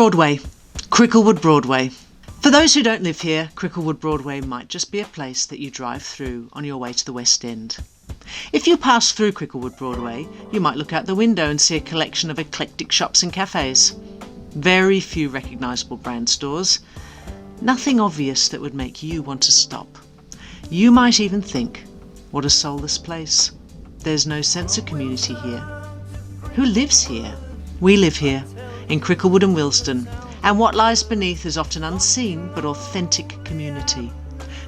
Broadway, Cricklewood Broadway. For those who don't live here, Cricklewood Broadway might just be a place that you drive through on your way to the West End. If you pass through Cricklewood Broadway, you might look out the window and see a collection of eclectic shops and cafes. Very few recognisable brand stores. Nothing obvious that would make you want to stop. You might even think, what a soulless place. There's no sense of community here. Who lives here? We live here, in Cricklewood and Willesden, and what lies beneath is often unseen but authentic community.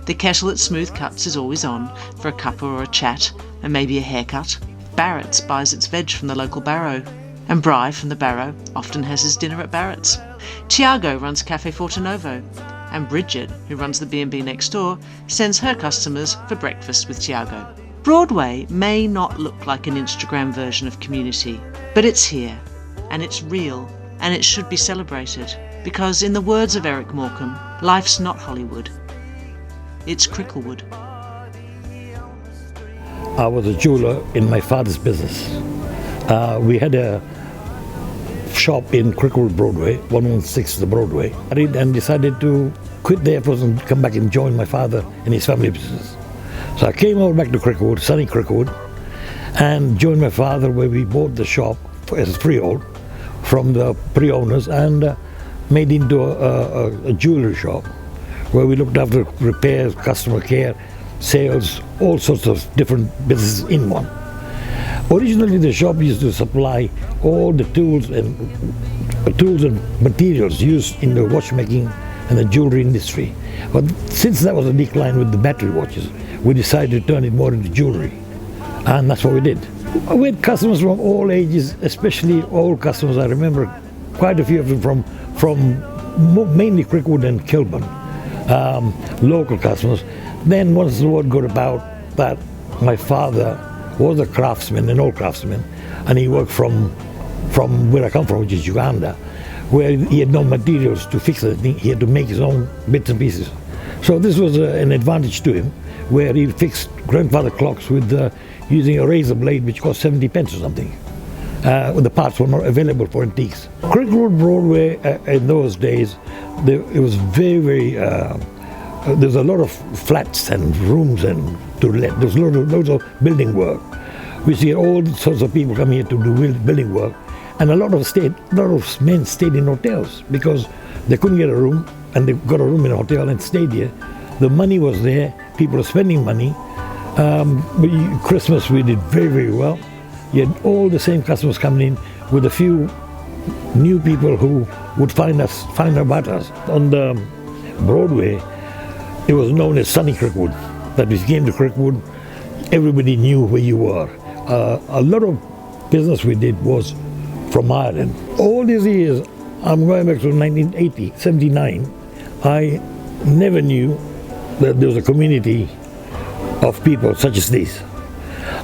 The kettle at Smooth Cuts is always on for a cuppa or a chat and maybe a haircut. Barrett's buys its veg from the local Barrow, and Bry from the Barrow often has his dinner at Barrett's. Tiago runs Cafe Fortinovo, and Bridget, who runs the B&B next door, sends her customers for breakfast with Tiago. Broadway may not look like an Instagram version of community, but it's here, and it's real, and it should be celebrated, because in the words of Eric Morecambe, life's not Hollywood, it's Cricklewood. I was a jeweler in my father's business. We had a shop in Cricklewood Broadway, 116 the Broadway. I did and decided to quit there and come back and join my father in his family business. So I came over back to Cricklewood, sunny Cricklewood, and joined my father where we bought the shop as a freehold from the pre-owners and made into a jewellery shop where we looked after repairs, customer care, sales, all sorts of different businesses in one. Originally the shop used to supply all the tools and materials used in the watchmaking and the jewelry industry. But since that was a decline with the battery watches, we decided to turn it more into jewelry, and that's what we did. We had customers from all ages, especially old customers. I remember quite a few of them from mainly Cricklewood and Kilburn, local customers. Then once the word got about that my father was a craftsman, an old craftsman, and he worked from where I come from, which is Uganda, where he had no materials to fix anything. He had to make his own bits and pieces. So this was an advantage to him, where he fixed grandfather clocks with using a razor blade which cost 70 pence or something. The parts were not available for antiques. Cricklewood Broadway in those days, it was very, there's a lot of flats and rooms and to let. There's loads of building work. We see all sorts of people come here to do building work, and a lot of men stayed in hotels because they couldn't get a room, and they got a room in a hotel and stayed here. The money was there. People were spending money. Christmas we did very, very well. You had all the same customers coming in with a few new people who would find about us. On the Broadway, it was known as Sunny Cricklewood. That we came to Cricklewood, everybody knew where you were. A lot of business we did was from Ireland. All these years, I'm going back to 1980, 79, I never knew that there was a community of people such as this.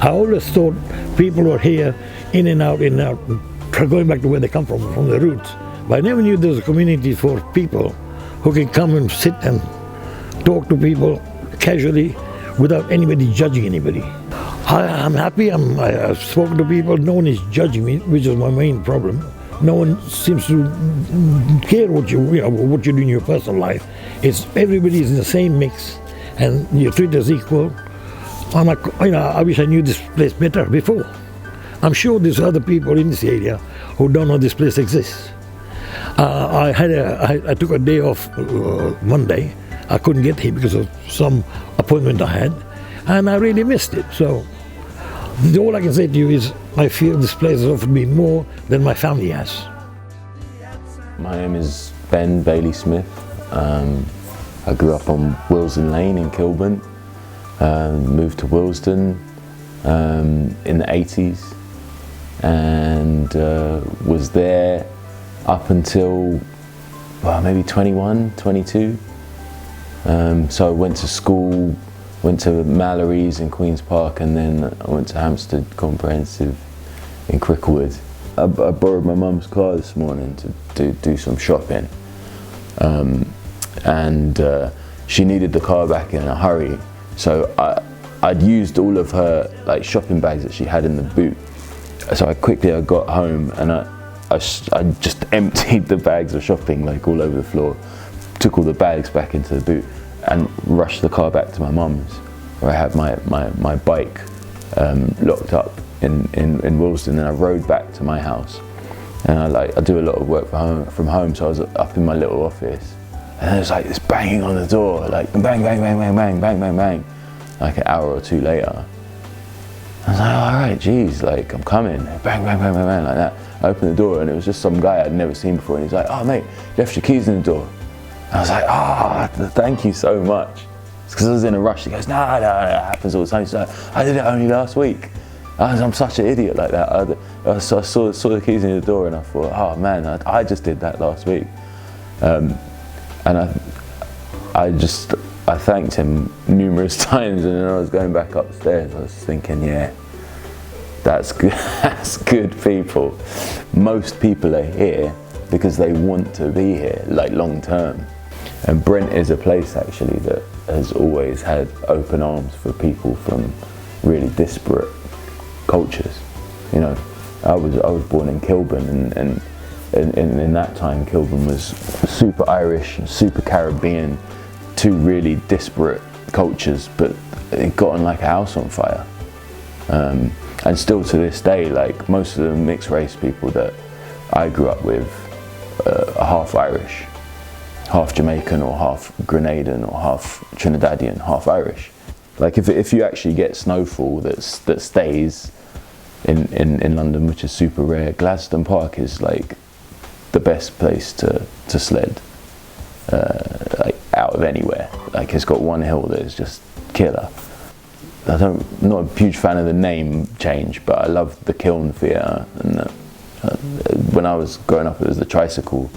I always thought people were here, in and out, going back to where they come from the roots. But I never knew there was a community for people who can come and sit and talk to people casually without anybody judging anybody. I'm happy, I've spoken to people, no one is judging me, which is my main problem. No one seems to care what you do in your personal life. Everybody is in the same mix and you're treated as equal. I wish I knew this place better before. I'm sure there's other people in this area who don't know this place exists. I took a day off Monday. I couldn't get here because of some appointment I had, and I really missed it. So all I can say to you is I feel this place has offered me more than my family has. My name is Ben Bailey Smith. I grew up on Willesden Lane in Kilburn. Moved to Willesden in the 80s and was there up until maybe 21, 22. So I went to school, went to Mallory's in Queen's Park, and then I went to Hampstead Comprehensive in Cricklewood. I borrowed my mum's car this morning to do some shopping, and she needed the car back in a hurry. So I'd used all of her shopping bags that she had in the boot. So I got home and I just emptied the bags of shopping like all over the floor, took all the bags back into the boot and rushed the car back to my mum's, where I had my bike locked up in Willesden, and I rode back to my house. And I do a lot of work from home, so I was up in my little office, and there was like this banging on the door, like bang, bang, bang, bang, bang, bang, bang, bang, like an hour or two later. I was like, oh, all right, geez, like I'm coming, bang, bang, bang, bang, bang, like that. I opened the door and it was just some guy I'd never seen before, and he's like, oh mate, you left your keys in the door. And I was like, thank you so much. It's because I was in a rush. He goes, no, it happens all the time. He's like, I did it only last week. I'm such an idiot like that. So I saw the keys in the door and I thought, oh man, I just did that last week. And I thanked him numerous times, and then I was going back upstairs. I was thinking, yeah, that's good. That's good people. Most people are here because they want to be here, like long term. And Brent is a place actually that has always had open arms for people from really disparate cultures. You know, I was born in Kilburn, and in that time Kilburn was super Irish, super Caribbean, two really disparate cultures, but it got on like a house on fire. And still to this day, like most of the mixed race people that I grew up with are half Irish, half Jamaican, or half Grenadian, or half Trinidadian, half Irish. Like if you actually get snowfall that stays in London, which is super rare, Gladstone Park is like the best place to sled, like out of anywhere. Like it's got one hill that is just killer. I'm not a huge fan of the name change, but I love the Kiln Theatre. And when I was growing up, it was the Tricycle.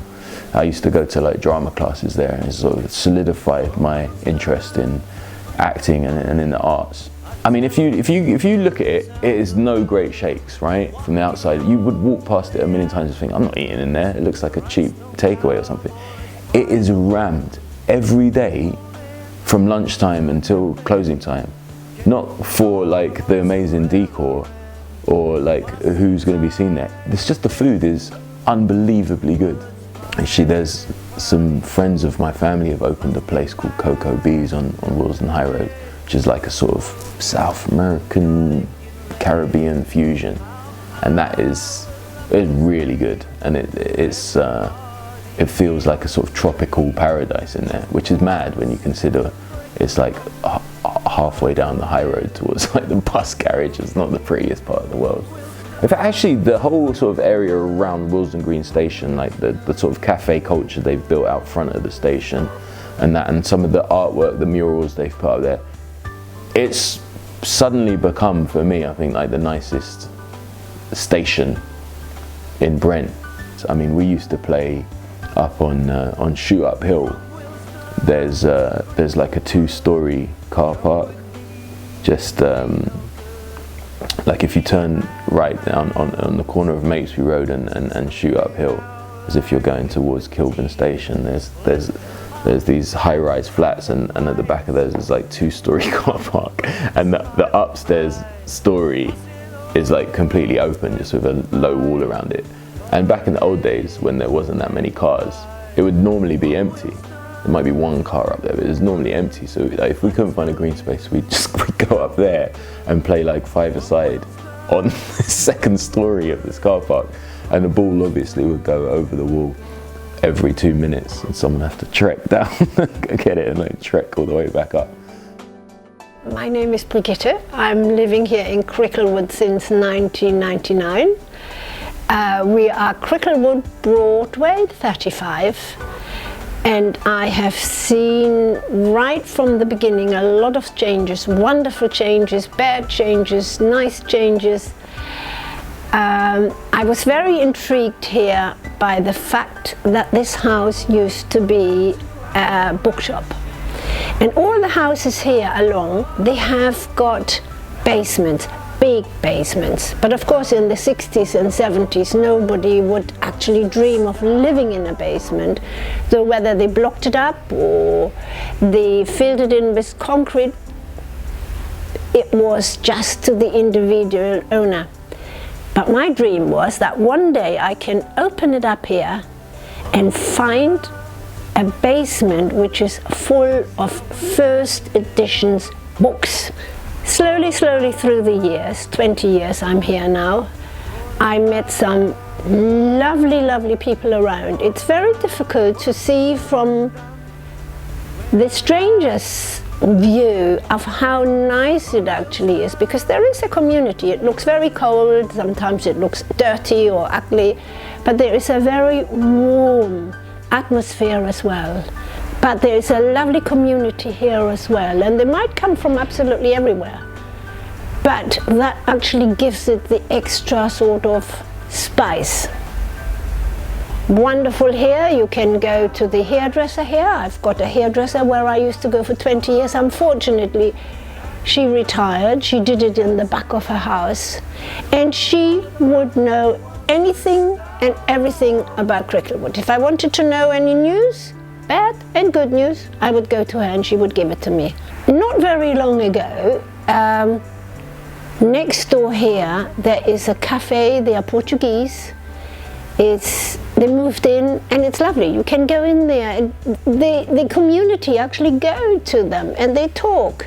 I used to go to like drama classes there, and it sort of solidified my interest in acting and in the arts. I mean, if you look at it, it is no great shakes, right? From the outside, you would walk past it a million times and think, I'm not eating in there. It looks like a cheap takeaway or something. It is rammed every day from lunchtime until closing time. Not for like the amazing decor or like who's going to be seen there. It's just the food is unbelievably good. Actually, there's some friends of my family have opened a place called Cocoa Bees on Willesden High Road, which is like a sort of South American Caribbean fusion, and that is really good, and it feels like a sort of tropical paradise in there, which is mad when you consider it's like halfway down the high road towards like the bus garage. It's not the prettiest part of the world. In fact, actually, the whole sort of area around Willesden Green Station, like the sort of cafe culture they've built out front of the station, and some of the artwork, the murals they've put up there, it's suddenly become, for me, I think, like the nicest station in Brent. I mean, we used to play up on Shoot Up Hill. There's like a 2-story car park, just like if you turn right down on the corner of Matesby Road and Shoot Up Hill, as if you're going towards Kilburn Station, there's these high-rise flats, and at the back of those is like 2-story car park, and the upstairs story is like completely open, just with a low wall around it. And back in the old days, when there wasn't that many cars, it would normally be empty. There might be one car up there, but it's normally empty. So like, if we couldn't find a green space, we'd go up there and play like 5-a-side on the second story of this car park, and the ball obviously would go over the wall every 2 minutes, and someone have to trek down, get it, and like trek all the way back up. My name is Brigitte. I'm living here in Cricklewood since 1999. We are Cricklewood Broadway 35, and I have seen right from the beginning a lot of changes, wonderful changes, bad changes, nice changes. I was very intrigued here by the fact that this house used to be a bookshop. And all the houses here along, they have got basements, big basements. But of course in the 60s and 70s nobody would actually dream of living in a basement. So whether they blocked it up or they filled it in with concrete, it was just to the individual owner. But my dream was that one day I can open it up here and find a basement which is full of first editions books. Slowly through the years, 20 years I'm here now, I met some lovely people around. It's very difficult to see from the stranger's view of how nice it actually is, because there is a community. It looks very cold, sometimes it looks dirty or ugly, but there is a very warm atmosphere as well. But there is a lovely community here as well, and they might come from absolutely everywhere. But that actually gives it the extra sort of spice. Wonderful here, you can go to the hairdresser here. I've got a hairdresser where I used to go for 20 years. Unfortunately, she retired. She did it in the back of her house. And she would know anything and everything about Cricklewood. If I wanted to know any news, bad and good news, I would go to her and she would give it to me. Not very long ago, next door here, there is a cafe. They are Portuguese. They moved in and it's lovely. You can go in there and the community actually go to them and they talk.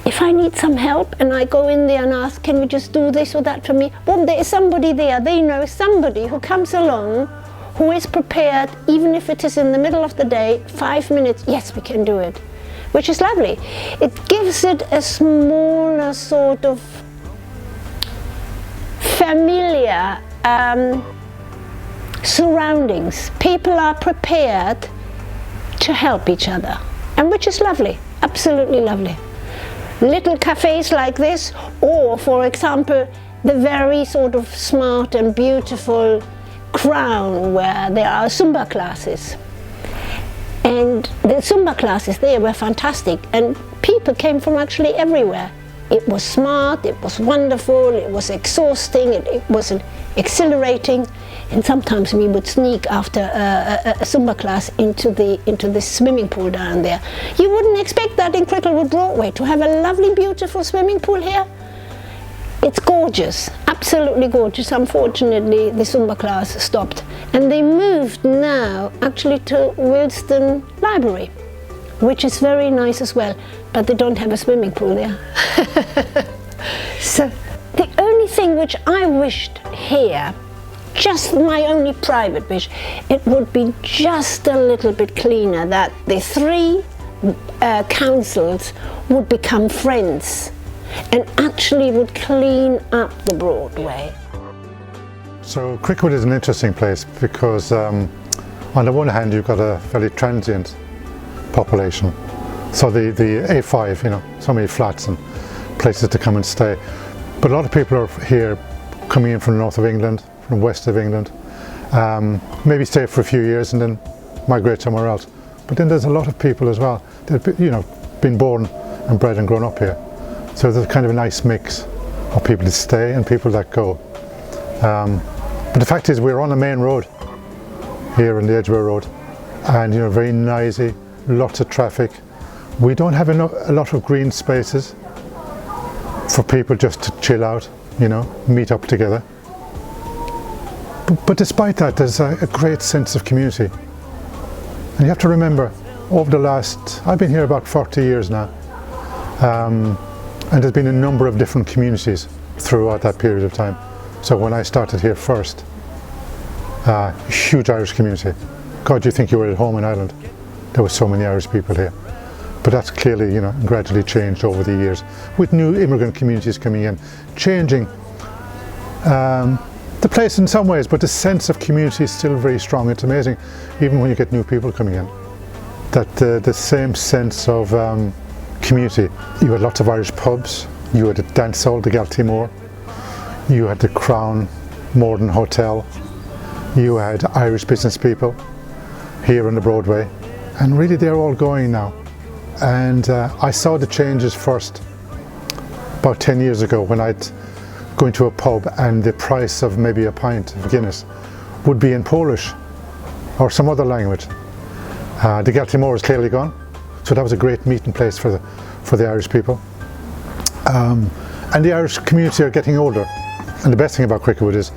If I need some help and I go in there and ask, can you just do this or that for me? Well, there is somebody there. They know somebody who comes along who is prepared, even if it is in the middle of the day, 5 minutes, yes, we can do it, which is lovely. It gives it a smaller sort of familiar surroundings. People are prepared to help each other, and which is lovely, absolutely lovely. Little cafes like this, or for example, the very sort of smart and beautiful Crown where there are Zumba classes. And the Zumba classes there were fantastic, and people came from actually everywhere. It was smart, it was wonderful, it was exhausting, it was exhilarating, and sometimes we would sneak after a Zumba class into the swimming pool down there. You wouldn't expect that in Cricklewood Broadway, to have a lovely, beautiful swimming pool here. It's gorgeous, absolutely gorgeous. Unfortunately, the Zumba class stopped, and they moved now actually to Willesden Library, which is very nice as well, but they don't have a swimming pool there. So the only thing which I wished here, just my only private wish, it would be just a little bit cleaner, that the three councils would become friends and actually would clean up the Broadway. So Cricklewood is an interesting place because on the one hand you've got a very transient population, so the A5, you know, so many flats and places to come and stay, but a lot of people are here coming in from the north of England, from the west of England, maybe stay for a few years and then migrate somewhere else. But then there's a lot of people as well that have, you know, been born and bred and grown up here, so there's kind of a nice mix of people that stay and people that go. But the fact is, we're on the main road here on the Edgware Road, and you know, very noisy, lots of traffic. We don't have a lot of green spaces for people just to chill out, you know, meet up together. But despite that, there's a great sense of community. And you have to remember, over the last, I've been here about 40 years now, and there's been a number of different communities throughout that period of time. So when I started here first, huge Irish community. God, you think you were at home in Ireland. There were so many Irish people here. But that's clearly, you know, gradually changed over the years, with new immigrant communities coming in, changing the place in some ways, but the sense of community is still very strong. It's amazing, even when you get new people coming in, that the same sense of community. You had lots of Irish pubs, you had the dance hall, the Galtimore, you had the Crown Morden Hotel, you had Irish business people here on the Broadway, and really they're all going now. And I saw the changes first about 10 years ago when I'd go into a pub and the price of maybe a pint of Guinness would be in Polish or some other language. The Galtimore is clearly gone, so that was a great meeting place for the Irish people. And the Irish community are getting older. And the best thing about Cricketwood is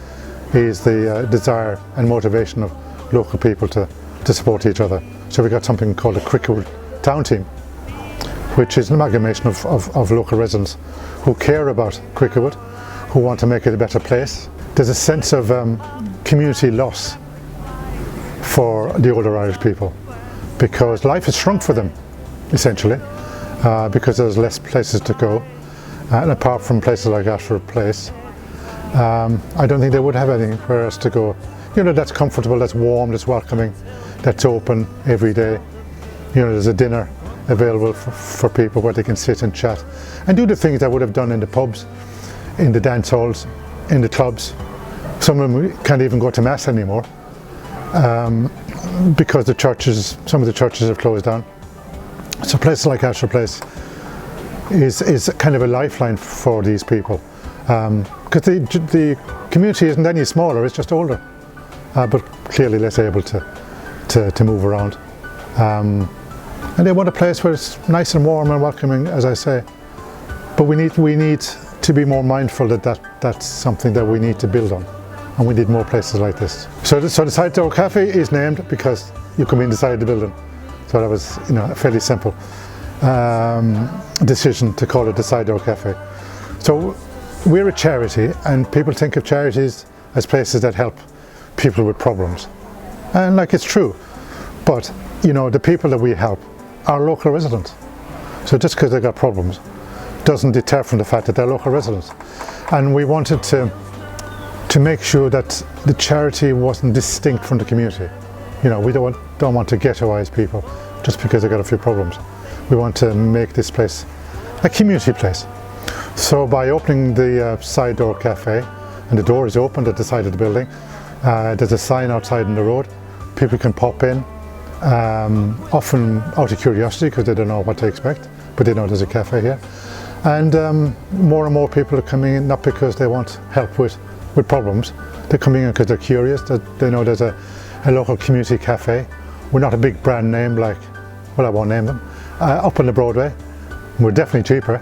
the desire and motivation of local people to support each other. So we got something called a Cricketwood Town Team, which is an amalgamation of local residents who care about Cricketwood, who want to make it a better place. There's a sense of community loss for the older Irish people, because life has shrunk for them, essentially, because there's less places to go, and apart from places like Ashford Place, I don't think they would have anywhere else to go. You know, that's comfortable, that's warm, that's welcoming, that's open every day. You know, there's a dinner available for people where they can sit and chat and do the things they would have done in the pubs, in the dance halls, in the clubs. Some of them can't even go to mass anymore because some of the churches have closed down. So places like Ashford Place is kind of a lifeline for these people, because the community isn't any smaller, it's just older, but clearly less able to move around. And they want a place where it's nice and warm and welcoming, as I say. But we need to be more mindful that that's something that we need to build on, and we need more places like this. So the side door cafe is named because you come inside the building. So that was, you know, a fairly simple decision to call it the side door cafe. So we're a charity, and people think of charities as places that help people with problems, and like, it's true. But you know, the people that we help are local residents. So just because they've got problems doesn't deter from the fact that they're local residents. And we wanted to make sure that the charity wasn't distinct from the community. You know, we don't want to ghettoise people just because they've got a few problems. We want to make this place a community place. So by opening the side door cafe, and the door is opened at the side of the building, there's a sign outside in the road. People can pop in, often out of curiosity because they don't know what to expect, but they know there's a cafe here. And more and more people are coming in, not because they want help with problems. They're coming in because they're curious, that they know there's a local community cafe. We're not a big brand name like, well, I won't name them, up on the Broadway. We're definitely cheaper.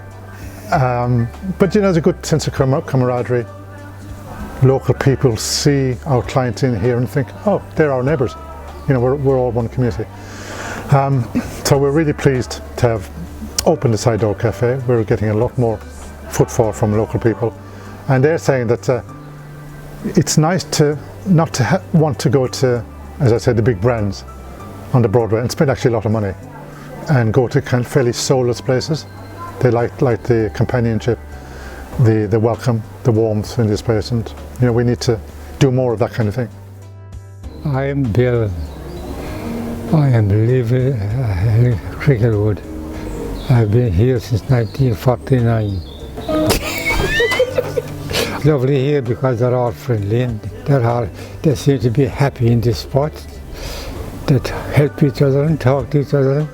But you know, there's a good sense of camaraderie. Local people see our clients in here and think, oh, they're our neighbours. You know, we're all one community. So we're really pleased to have opened the side door cafe. We're getting a lot more footfall from local people, and they're saying that it's nice to not to want to go to, as I said, the big brands on the Broadway and spend actually a lot of money, and go to kind of fairly soulless places. They like the companionship, the welcome, the warmth in this place, and you know, we need to do more of that kind of thing. I am Bill. I am living in Cricketwood. I've been here since 1949. Lovely here because they're all friendly and they seem to be happy in this spot. That help each other and talk to each other.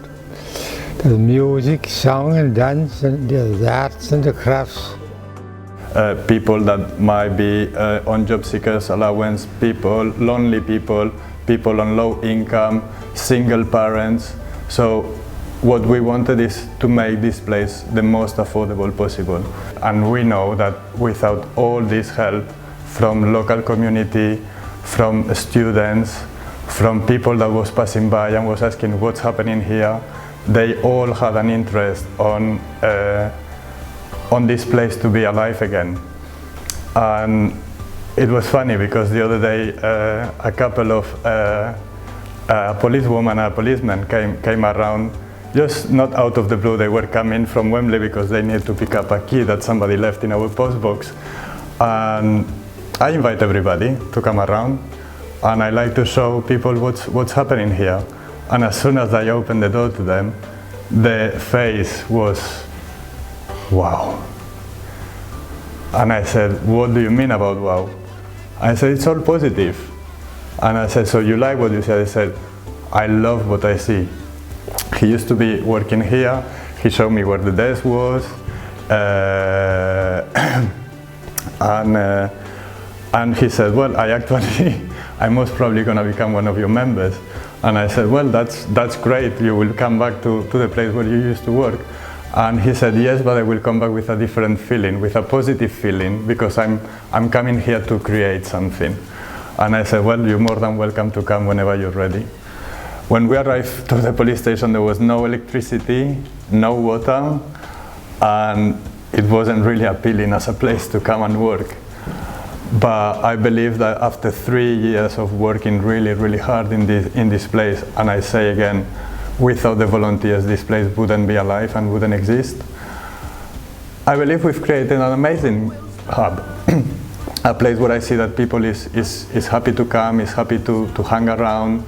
There's music, song and dance, and there's arts and the crafts. People that might be on job seekers allowance, people, lonely people, people on low income, single parents. So what we wanted is to make this place the most affordable possible. And we know that without all this help from local community, from students, from people that was passing by and was asking what's happening here, they all had an interest on this place to be alive again. And it was funny because the other day a couple of a policewoman and a policeman came around, just not out of the blue. They were coming from Wembley because they needed to pick up a key that somebody left in our post box. And I invite everybody to come around, and I like to show people what's happening here. And as soon as I opened the door to them, the face was, wow. And I said, what do you mean about wow? I said, it's all positive. And I said, so you like what you said? I said, I love what I see. He used to be working here. He showed me where the desk was. And he said, well, I'm most probably going to become one of your members. And I said, well, that's great. You will come back to the place where you used to work. And he said, yes, but I will come back with a different feeling, with a positive feeling, because I'm coming here to create something. And I said, well, you're more than welcome to come whenever you're ready. When we arrived to the police station, there was no electricity, no water, and it wasn't really appealing as a place to come and work. But I believe that after 3 years of working really, really hard in this place, and I say again, without the volunteers, this place wouldn't be alive and wouldn't exist. I believe we've created an amazing hub, a place where I see that people is happy to come, is happy to hang around,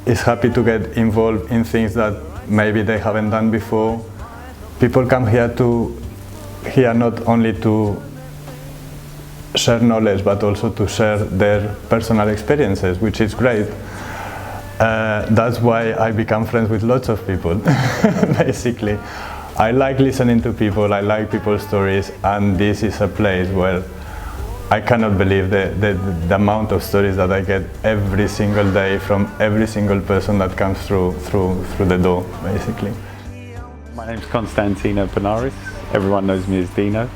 is happy to get involved in things that maybe they haven't done before. People come here not only to share knowledge, but also to share their personal experiences, which is great. That's why I become friends with lots of people, basically. I like listening to people, I like people's stories, and this is a place where I cannot believe the amount of stories that I get every single day from every single person that comes through the door, basically. My name's Constantino Benaris. Everyone knows me as Dino.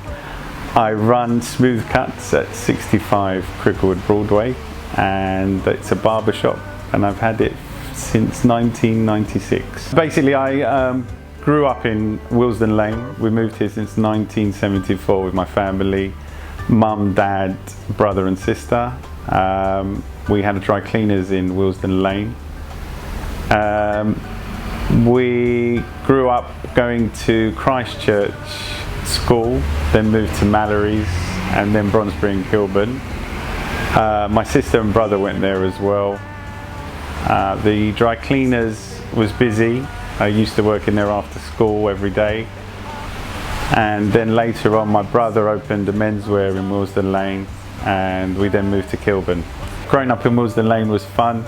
I run Smooth Cuts at 65 Cricklewood Broadway, and it's a barber shop, and I've had it since 1996. Basically, I grew up in Willesden Lane. We moved here since 1974 with my family, mum, dad, brother and sister. We had a dry cleaners in Willesden Lane. We grew up going to Christchurch School, then moved to Mallory's, and then Bronsbury and Kilburn. My sister and brother went there as well. The dry cleaners was busy. I used to work in there after school every day. And then later on, my brother opened a menswear in Willesden Lane, and we then moved to Kilburn. Growing up in Willesden Lane was fun.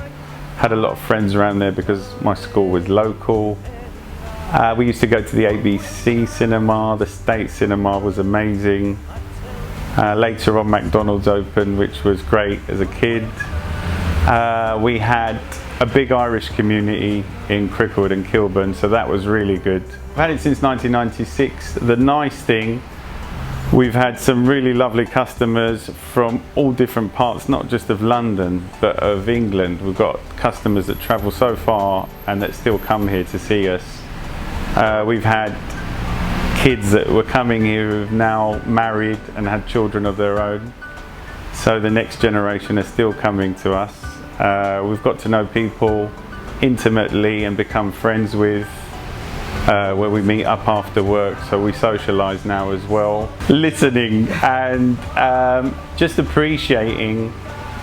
Had a lot of friends around there because my school was local. We used to go to the ABC cinema, the State cinema was amazing. Later on, McDonald's opened, which was great as a kid. We had a big Irish community in Cricklewood and Kilburn, so that was really good. I've had it since 1996. The nice thing, we've had some really lovely customers from all different parts, not just of London, but of England. We've got customers that travel so far and that still come here to see us. We've had kids that were coming here who've now married and had children of their own. So the next generation are still coming to us. We've got to know people intimately and become friends with, where we meet up after work, so we socialise now as well. Listening and just appreciating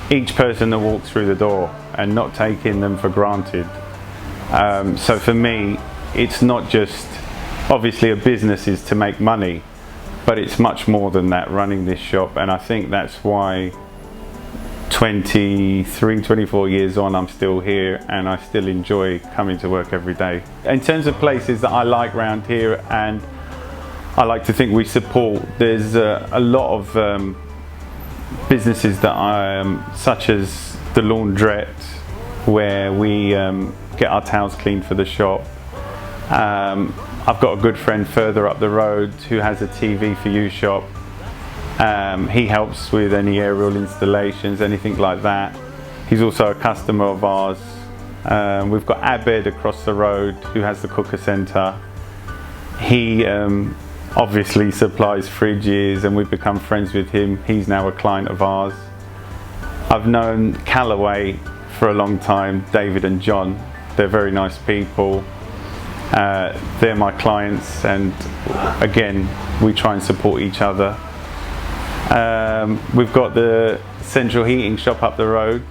each person that walks through the door and not taking them for granted. So for me, it's not just, obviously a business is to make money, but it's much more than that, running this shop, and I think that's why 23, 24 years on, I'm still here and I still enjoy coming to work every day. In terms of places that I like around here and I like to think we support, there's a lot of businesses that such as the laundrette, where we get our towels cleaned for the shop. I've got a good friend further up the road who has a TV for you shop. He helps with any aerial installations, anything like that. He's also a customer of ours. We've got Abed across the road who has the cooker centre. He obviously supplies fridges and we've become friends with him. He's now a client of ours. I've known Callaway for a long time, David and John. They're very nice people. They're my clients, and again, we try and support each other. We've got the central heating shop up the road,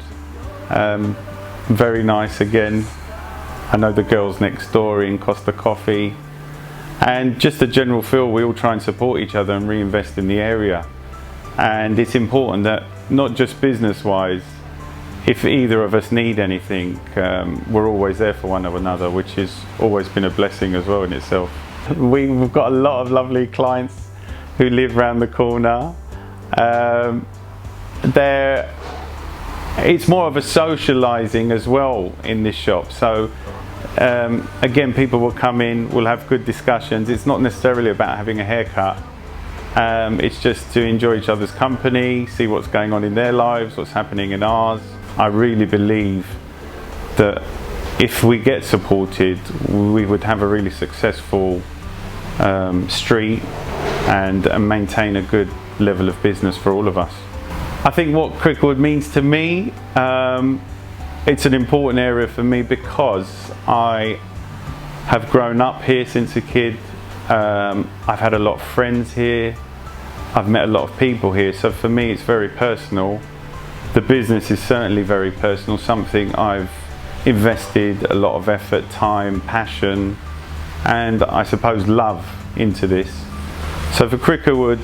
very nice again. I know the girls next door in Costa Coffee, and just a general feel we all try and support each other and reinvest in the area. And it's important that not just business wise, if either of us need anything, we're always there for one another, which has always been a blessing as well in itself. We've got a lot of lovely clients who live around the corner. It's more of a socialising as well in this shop. So Again, people will come in, we'll have good discussions. It's not necessarily about having a haircut. It's just to enjoy each other's company, see what's going on in their lives, what's happening in ours. I really believe that if we get supported, we would have a really successful street and maintain a good level of business for all of us. I think what Cricklewood means to me, it's an important area for me because I have grown up here since a kid. I've had a lot of friends here. I've met a lot of people here, so for me it's very personal. The business is certainly very personal, something I've invested a lot of effort, time, passion, and I suppose love into this. So for Cricklewood,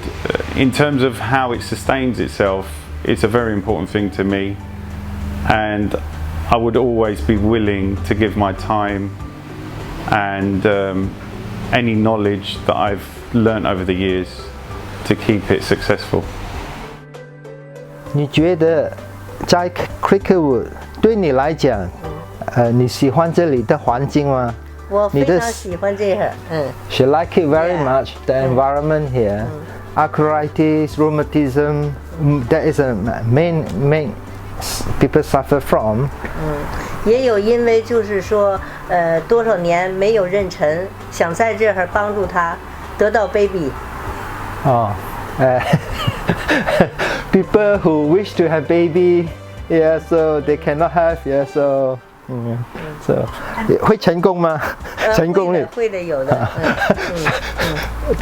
in terms of how it sustains itself, it's a very important thing to me, and I would always be willing to give my time and any knowledge that I've learned over the years to keep it successful. 你觉得在 Cricklewood 对你来讲，你喜欢这里的环境吗？我非常喜欢这儿，She like it very much. The environment here, arthritis, rheumatism, that is a main people suffer from. 也有因为就是说，多少年没有妊娠，想在这儿帮助他得到 baby。People who wish to have baby, yeah, so they cannot have, yeah, so. So 会成功吗？成功率会的有的。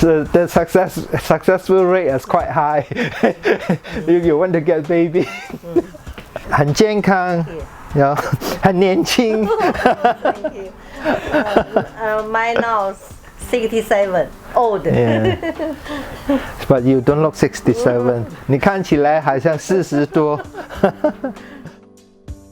The successful rate is quite high. If you want to get baby. 很健康，很年轻。My now 67, old. Yeah. But you don't look 67. 你看起来好像40多。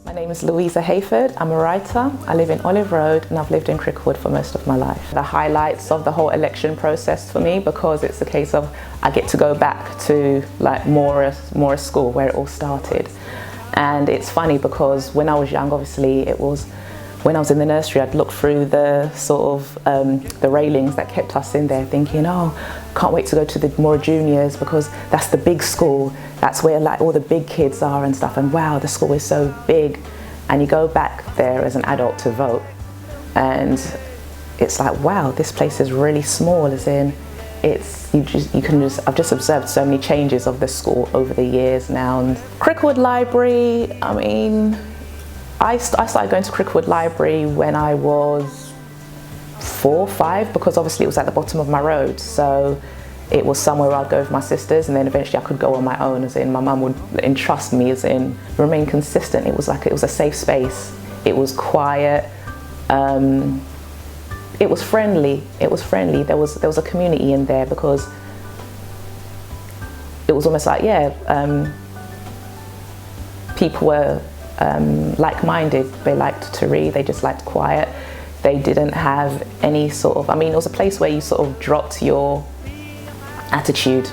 My name is Louisa Hayford. I'm a writer. I live in Olive Road and I've lived in Cricklewood for most of my life. The highlights of the whole election process for me, because it's a case of I get to go back to like Mora School where it all started. And it's funny because when I was young, obviously it was when I was in the nursery, I'd look through the sort of the railings that kept us in there thinking, oh, can't wait to go to the Mora Juniors because that's the big school. That's where like all the big kids are and stuff, and wow, the school is so big. And you go back there as an adult to vote and it's like, wow, this place is really small, as in I've just observed so many changes of the school over the years now. And Cricklewood Library, I mean, I started going to Cricklewood Library when I was 4 or 5 because obviously it was at the bottom of my road, so it was somewhere I'd go with my sisters and then eventually I could go on my own, as in my mum would entrust me, as in remain consistent. It was a safe space. It was quiet. It was friendly. There was a community in there because it was almost like, people were like-minded. They liked to read. They just liked quiet. They didn't have any sort of, I mean, it was a place where you sort of dropped your attitude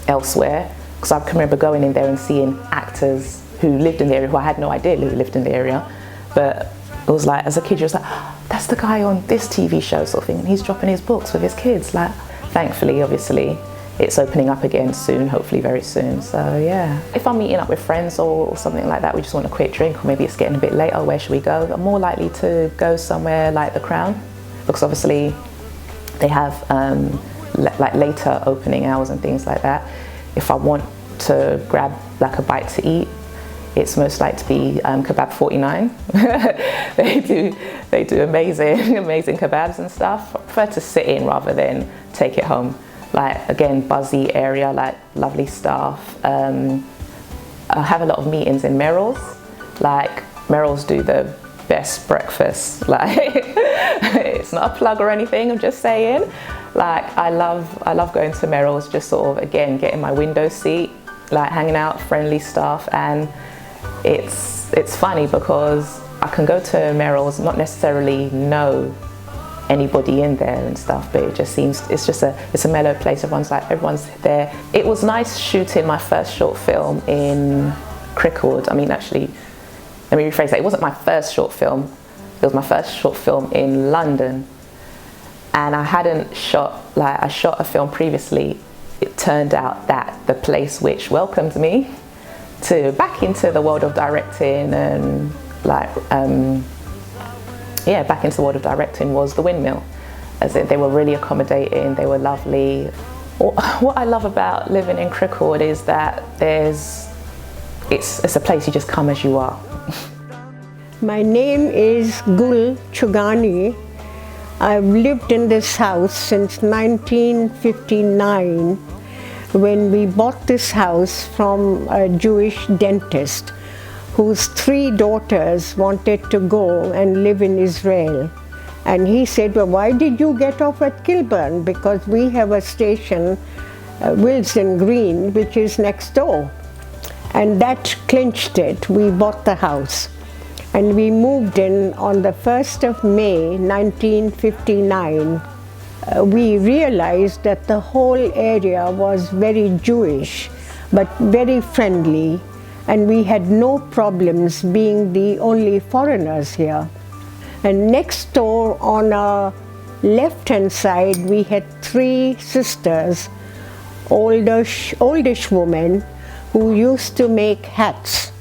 elsewhere, because I can remember going in there and seeing actors who lived in the area who I had no idea who lived in the area, but it was like, as a kid, you're just like, oh, that's the guy on this TV show sort of thing, and he's dropping his books with his kids. Like, thankfully, obviously, it's opening up again soon, hopefully very soon. So yeah, if I'm meeting up with friends or something like that, we just want a quick drink, or maybe it's getting a bit late, oh, where should we go? I'm more likely to go somewhere like the Crown, because obviously they have like later opening hours and things like that. If I want to grab like a bite to eat, it's most likely to be Kebab 49. they do amazing kebabs and stuff. I prefer to sit in rather than take it home. Like, again, buzzy area, like lovely staff. I have a lot of meetings in Merrill's. Like, Merrill's do the best breakfast. Like, it's not a plug or anything, I'm just saying. Like, I love going to Merrill's, just sort of, again, getting my window seat, like hanging out, friendly staff, and it's funny because I can go to Merrill's, not necessarily know anybody in there and stuff, but it just seems, it's a mellow place. Everyone's there. It was nice shooting my first short film in Cricklewood. I mean, actually, let me rephrase that. It wasn't my first short film. It was my first short film in London, and I hadn't shot, I shot a film previously. It turned out that the place which welcomed me back into the world of directing and back into the world of directing was the Windmill. As in, they were really accommodating, they were lovely. What I love about living in Cricklewood is that it's a place you just come as you are. My name is Gul Chugani. I've lived in this house since 1959, when we bought this house from a Jewish dentist whose 3 daughters wanted to go and live in Israel. And he said, well, why did you get off at Kilburn? Because we have a station, Willesden Green, which is next door. And that clinched it. We bought the house. And we moved in on the 1st of May, 1959. We realized that the whole area was very Jewish, but very friendly, and we had no problems being the only foreigners here. And next door on our left-hand side, we had 3 sisters, oldish women, who used to make hats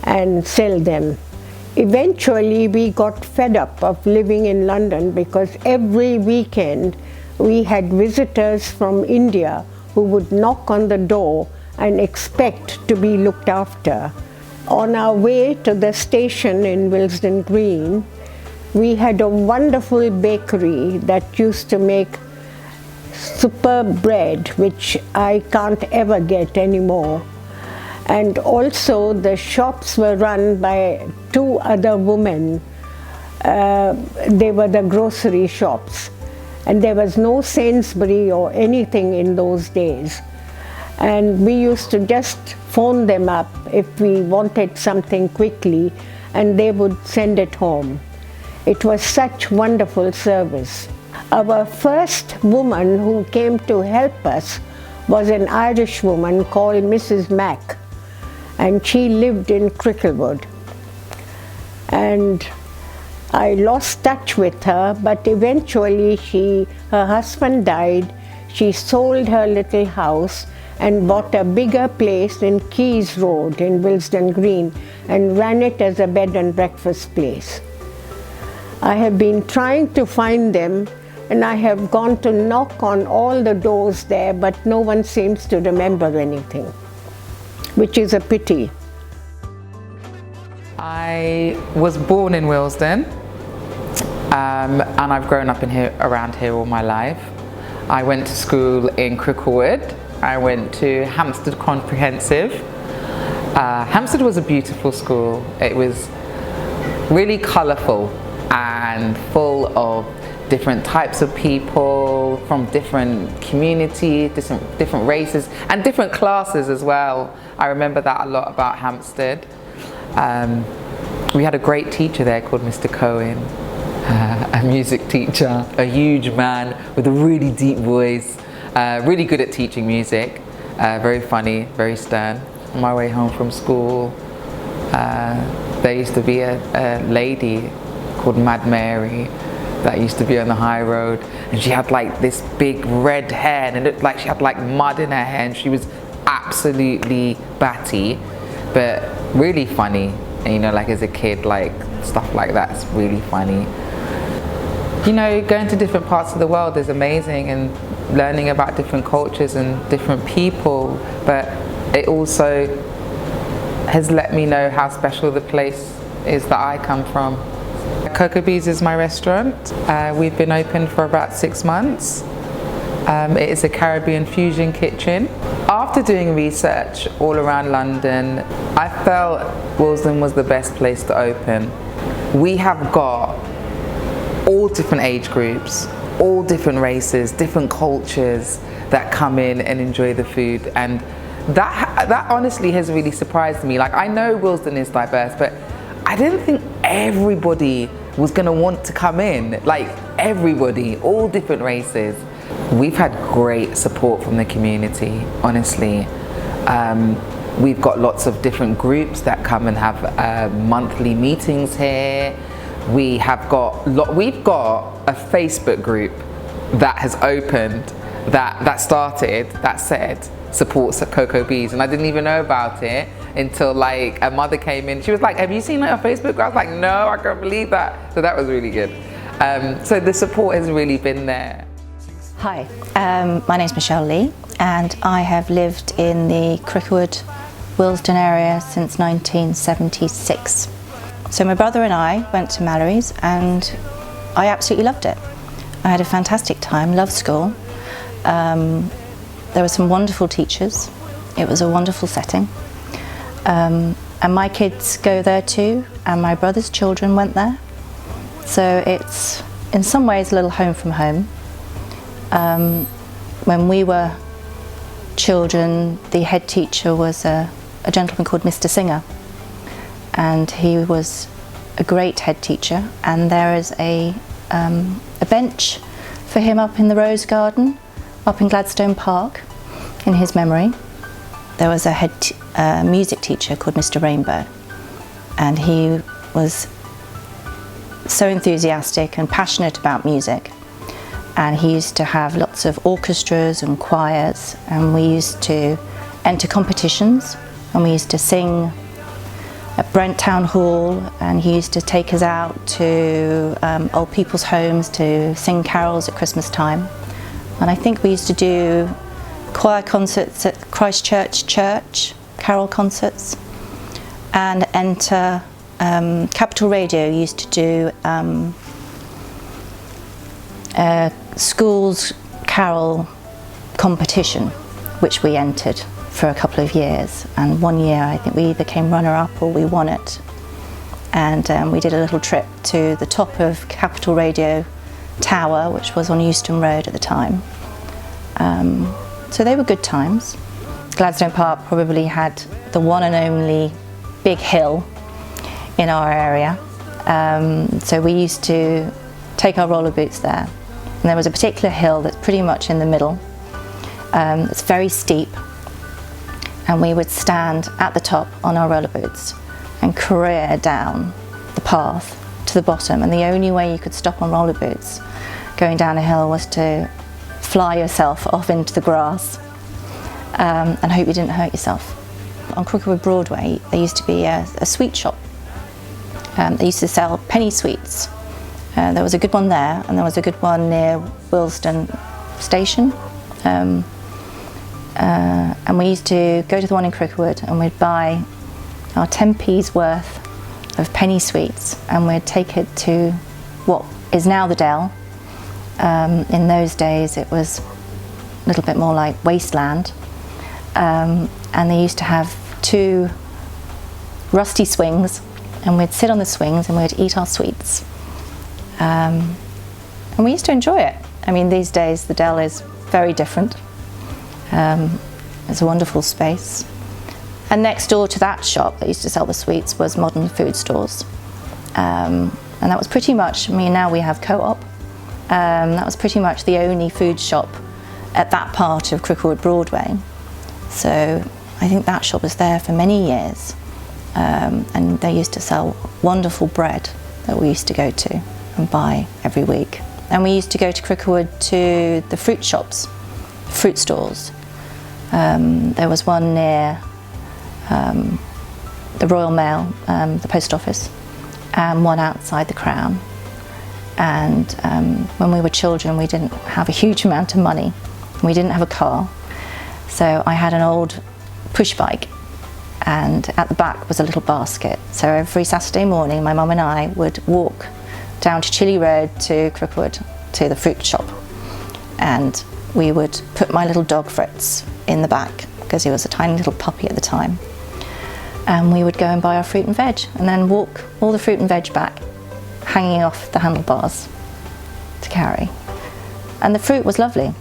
and sell them. Eventually, we got fed up of living in London because every weekend we had visitors from India who would knock on the door and expect to be looked after. On our way to the station in Willesden Green, we had a wonderful bakery that used to make superb bread, which I can't ever get anymore. And also the shops were run by 2 other women. They were the grocery shops. And there was no Sainsbury or anything in those days. And we used to just phone them up if we wanted something quickly, and they would send it home. It was such wonderful service. Our first woman who came to help us was an Irish woman called Mrs. Mack. And she lived in Cricklewood. And I lost touch with her, but eventually her husband died. She sold her little house and bought a bigger place in Keys Road in Willesden Green and ran it as a bed and breakfast place. I have been trying to find them, and I have gone to knock on all the doors there, but no one seems to remember anything, which is a pity. I was born in Willesden, and I've grown up around here all my life. I went to school in Cricklewood. I went to Hampstead Comprehensive. Hampstead was a beautiful school. It was really colourful and full of different types of people from different communities, different races, and different classes as well. I remember that a lot about Hampstead. We had a great teacher there called Mr. Cohen, a music teacher, a huge man with a really deep voice, really good at teaching music, very funny, very stern. On my way home from school, there used to be a lady called Mad Mary that used to be on the high road, and she had like this big red hair, and it looked like she had like mud in her hair, and she was absolutely batty, but really funny. And, you know, like as a kid, like stuff like that's really funny. You know, going to different parts of the world is amazing, and learning about different cultures and different people, but it also has let me know how special the place is that I come from. Cocoa Bees is my restaurant. We've been open for about 6 months. It is a Caribbean fusion kitchen. After doing research all around London, I felt Willesden was the best place to open. We have got all different age groups, all different races, different cultures that come in and enjoy the food, and that honestly has really surprised me. Like, I know Willesden is diverse, but I didn't think everybody was going to want to come in. Like, everybody, all different races. We've had great support from the community, honestly. We've got lots of different groups that come and have monthly meetings here. we've got a Facebook group that has opened, that started, that said supports Cocoa Bees, and I didn't even know about it until like a mother came in. She was like, have you seen our Facebook group? I was like, no, I can't believe that. So that was really good. So the support has really been there. Hi, my name's Michelle Lee, and I have lived in the Cricklewood, Willesden area since 1976. So my brother and I went to Mallory's and I absolutely loved it. I had a fantastic time, loved school. There were some wonderful teachers. It was a wonderful setting. And my kids go there too, and my brother's children went there. So it's in some ways a little home from home. When we were children, the head teacher was a gentleman called Mr. Singer, and he was a great head teacher, and there is a bench for him up in the Rose Garden, up in Gladstone Park, in his memory. There was a head music teacher called Mr. Rainbow, and he was so enthusiastic and passionate about music, and he used to have lots of orchestras and choirs, and we used to enter competitions, and we used to sing at Brent Town Hall, and he used to take us out to old people's homes to sing carols at Christmas time. And I think we used to do choir concerts at Christchurch Church, carol concerts, and enter Capital Radio used to do a school's carol competition, which we entered for a couple of years, and one year I think we either came runner-up or we won it, and we did a little trip to the top of Capital Radio Tower, which was on Euston Road at the time. So they were good times. Gladstone Park probably had the one and only big hill in our area, so we used to take our roller boots there, and there was a particular hill that's pretty much in the middle. It's very steep, and we would stand at the top on our roller boots and career down the path to the bottom, and the only way you could stop on roller boots going down a hill was to fly yourself off into the grass and hope you didn't hurt yourself. On Cricklewood Broadway there used to be a sweet shop. They used to sell penny sweets. There was a good one there, and there was a good one near Willesden Station. And we used to go to the one in Cricklewood, and we'd buy our 10p's worth of penny sweets, and we'd take it to what is now the Dell. In those days it was a little bit more like wasteland, and they used to have 2 rusty swings, and we'd sit on the swings and we'd eat our sweets, and we used to enjoy it. I mean, these days the Dell is very different. It's a wonderful space, and next door to that shop that used to sell the sweets was Modern Food Stores, and that was pretty much, I mean, now we have Co-op. That was pretty much the only food shop at that part of Cricklewood Broadway. So I think that shop was there for many years, and they used to sell wonderful bread that we used to go to and buy every week. And we used to go to Cricklewood to the fruit shops, fruit stalls. There was one near the Royal Mail, the post office, and one outside the Crown. And when we were children we didn't have a huge amount of money, we didn't have a car, so I had an old push bike, and at the back was a little basket. So every Saturday morning my mum and I would walk down to Chilly Road to Cricklewood to the fruit shop, and we would put my little dog Fritz in the back because he was a tiny little puppy at the time, and we would go and buy our fruit and veg, and then walk all the fruit and veg back hanging off the handlebars to carry. And the fruit was lovely,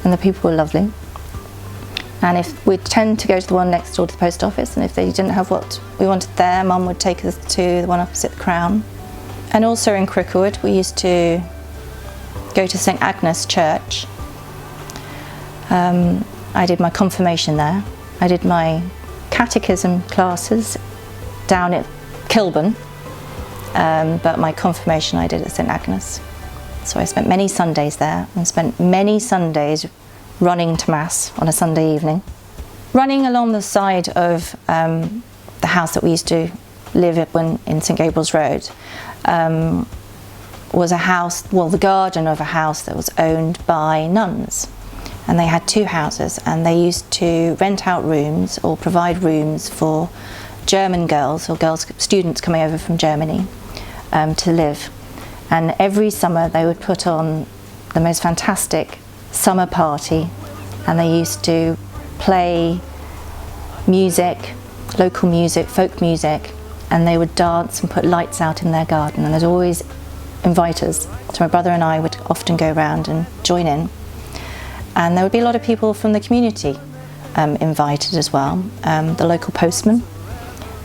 and the people were lovely, and if we'd tend to go to the one next door to the post office, and if they didn't have what we wanted there, Mum would take us to the one opposite the Crown. And also in Cricklewood we used to go to St Agnes Church. I did my confirmation there, I did my catechism classes down at Kilburn, but my confirmation I did at St Agnes. So I spent many Sundays there and spent many Sundays running to Mass on a Sunday evening. Running along the side of the house that we used to live in St Gabriel's Road was a house, well, the garden of a house that was owned by nuns. And they had two houses, and they used to rent out rooms or provide rooms for German girls or students coming over from Germany to live. And every summer they would put on the most fantastic summer party, and they used to play music, local music, folk music, and they would dance and put lights out in their garden, and they'd always invite us. So my brother and I would often go around and join in. And there would be a lot of people from the community invited as well. The local postman,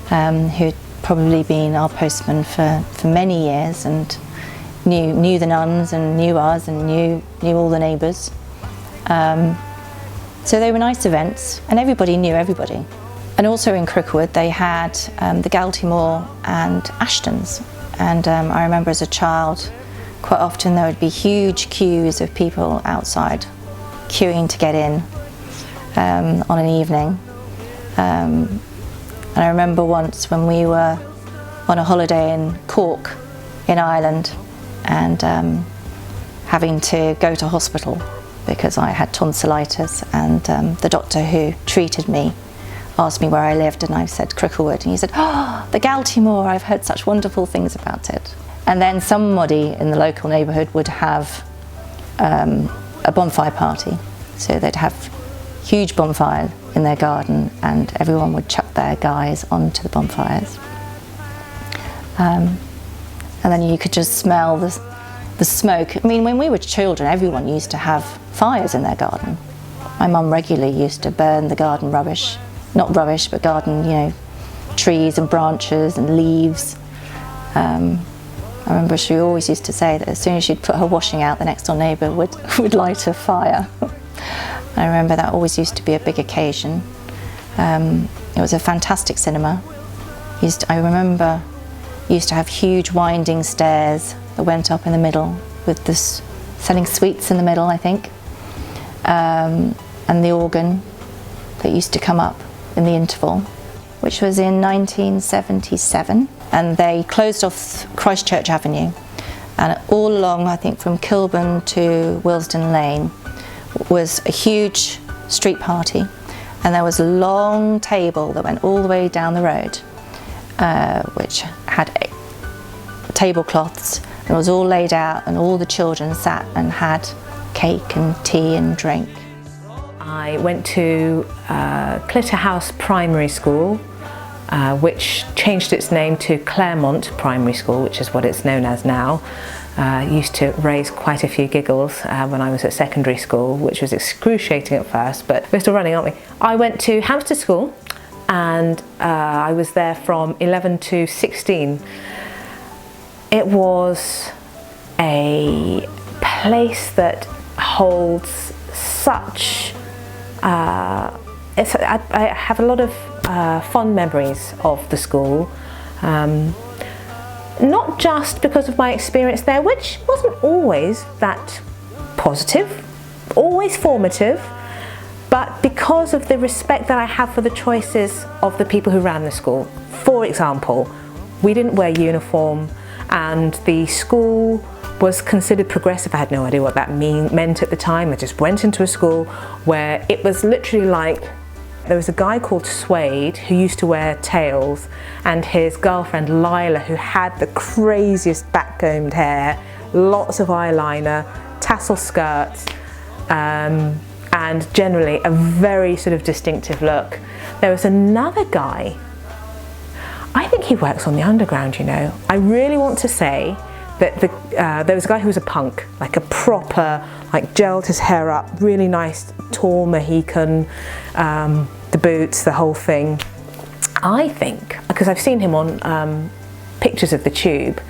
who'd probably been our postman for many years and knew the nuns and knew us and knew all the neighbours. So they were nice events, and everybody knew everybody. And also in Cricklewood they had the Galtymore and Ashtons. And I remember as a child, quite often there would be huge queues of people outside queuing to get in on an evening. And I remember once when we were on a holiday in Cork in Ireland and having to go to hospital because I had tonsillitis, and the doctor who treated me asked me where I lived, and I said Cricklewood, and he said, "Oh, the Galtymore, I've heard such wonderful things about it." And then somebody in the local neighbourhood would have a bonfire party. So they'd have huge bonfire in their garden, and everyone would chuck their guys onto the bonfires. And then you could just smell the smoke. I mean, when we were children, everyone used to have fires in their garden. My mum regularly used to burn the garden rubbish. Not rubbish, but garden, trees and branches and leaves. I remember she always used to say that as soon as she'd put her washing out, the next door neighbour would light a fire. I remember that always used to be a big occasion. It was a fantastic cinema. I remember used to have huge winding stairs that went up in the middle with this selling sweets in the middle, I think, and the organ that used to come up in the interval, which was in 1977, and they closed off Christchurch Avenue, and all along, I think from Kilburn to Willesden Lane was a huge street party, and there was a long table that went all the way down the road, which had tablecloths, and it was all laid out, and all the children sat and had cake and tea and drink. I went to Clitterhouse Primary School, which changed its name to Claremont Primary School, which is what it's known as now. Used to raise quite a few giggles when I was at secondary school, which was excruciating at first, but we're still running, aren't we? I went to Hampstead School, and I was there from 11 to 16. It was a place that holds such I have a lot of fond memories of the school, not just because of my experience there, which wasn't always that positive, always formative, but because of the respect that I have for the choices of the people who ran the school. For example, we didn't wear uniform, and the school was considered progressive. I had no idea what that meant at the time. I just went into a school where it was literally like, there was a guy called Suede who used to wear tails, and his girlfriend Lila, who had the craziest backcombed hair, lots of eyeliner, tassel skirts, and generally a very sort of distinctive look. There was another guy, I think he works on the underground, I really want to say that there was a guy who was a punk, like a proper, like gelled his hair up, really nice, tall Mohican, the boots, the whole thing. I think, because I've seen him on pictures of the Tube,